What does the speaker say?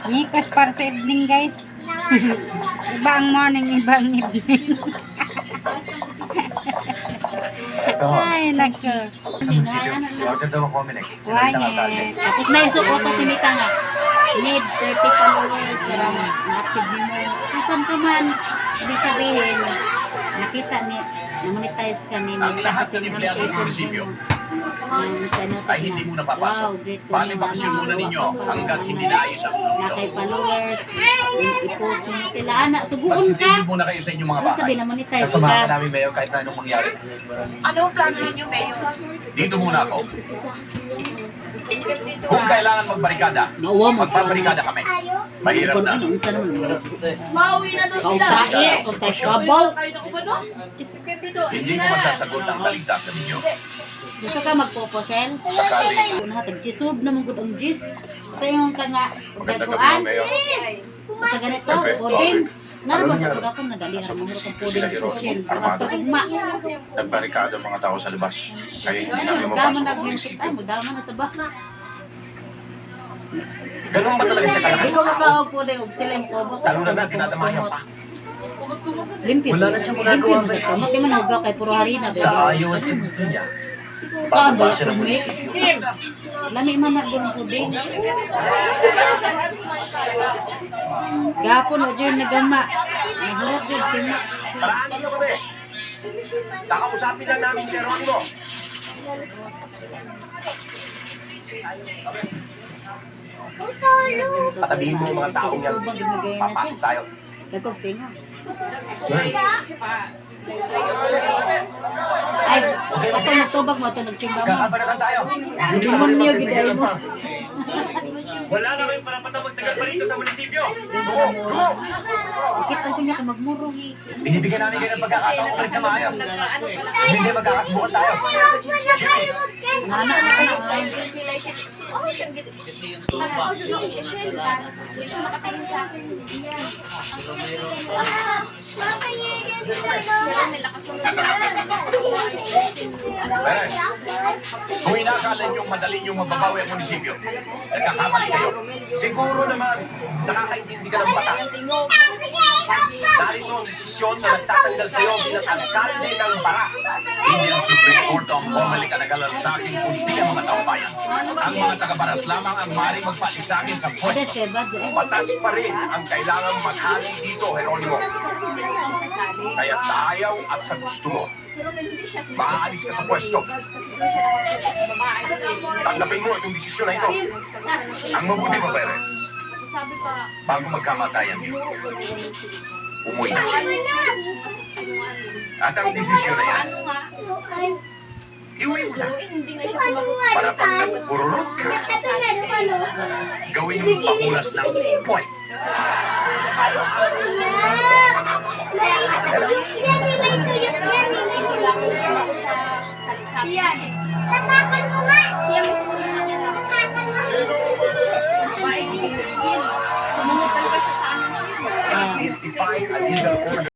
Nikos para sa evening, guys. Iba ang morning, iba ang evening. Ay, nako. Why? Tapos na yung sukoto si Mita nga. Need 30 followers para ma-achieve mo. Kung ka man, ibig sabihin, nakita ni, na-monetize ka ni Mita kasi monetization mo. Ay hindi mo napapasok. Wow, great to Palibaksin muna ninyo hanggat hindi naayos ang mundo. na kay followers, i-post mo sila. Anak, suguon ka. Magsisigil muna kayo sa inyong mga Ano bahay. sabi na monetize Kasamahan ka? namin Mayor kahit na anong mangyari. Ano ang plano ninyo, Mayor? Dito muna ako. Kung kailangan magbarikada, Nauwa mo. magbabarikada kami. Mahirap na. Ano, unsa naman? Mauwi na doon Kau sila. tae, kau tae kabaw. Hindi ko masasagot ang kaligtasan ninyo. Gusto ka magpoposel? Sakali. Una tag-jisub naman gud ang jis. Ito yung ka nga Maganda daguan. gabi, Mayor. Sa ganito, Siyempre. puding. Naroon sa pagkakon na dali na mo sa puding social. Ang tugma. Nagbarikada ang mga tao sa labas. Kaya hindi namin Daman mapasok ang nag-music. munisipyo. Ay, mudaman na sa ba? Ganun ba talaga sa kalakas Ikaw ng tao? makaog puding og sila yung kobo. Lalo na tinatamahan pa. Limpyo. Wala na siyang magagawa. Limpyo sa kamot. Di man hugaw kay puro harina. Sa ayaw at sa gusto niya. Kaan ba Bababa siya ng yung munisipyo. Lami man na doon puding. Gapon o dyan nagama. Nagurot din sima. Paraan nyo kami. Kakausapin lang namin si Ronimo. Patabihin mo ang mga taong yan. Papasok tayo. Dagkog tinga. Ay, ito nagtubag mo, ito nagsimba mo. Kakabanatan tayo. Demonyo, giday mo. Wala na kayong parapatang magtagal pa rito sa munisipyo. Ikit ang kunya ka magmurong. Binibigyan namin kayo ng pagkakataon ulit na maayos. Hindi magkakasubukan tayo. Anak na kayo. Pero, kung inakala niyong madali niyong mababawi ang munisipyo, nagkakamali kayo. Siguro naman, nakakaintindi ka ng batas. Narito ang desisyon na nagtatanggal sa iyo bilang alkalde ng Baras. Hindi ang Supreme Court ang bumalik ang nag-alala sa akin kundi ang mga taumbayan. Ang mga taga-Baras lamang ang maaaring magpalis sa akin sa Ades pwesto. kay Badze. Batas pa rin ang kailangang maghali dito, Jeronimo. Kaya tayaw at sa gusto mo, maaalis ka sa pwesto. Tanggapin mo itong desisyon na ito. Ang mabuti mo, Pere, bago magkamatayan niyo, umuwi na. At ang desisyon na yan, iuwi mo na. Para pag nagpururot ka, gawin yung pamulas ng point. Tapakan mo nga! Siya may sasabihin na. Tapakan mo! Ah. Please define a legal order.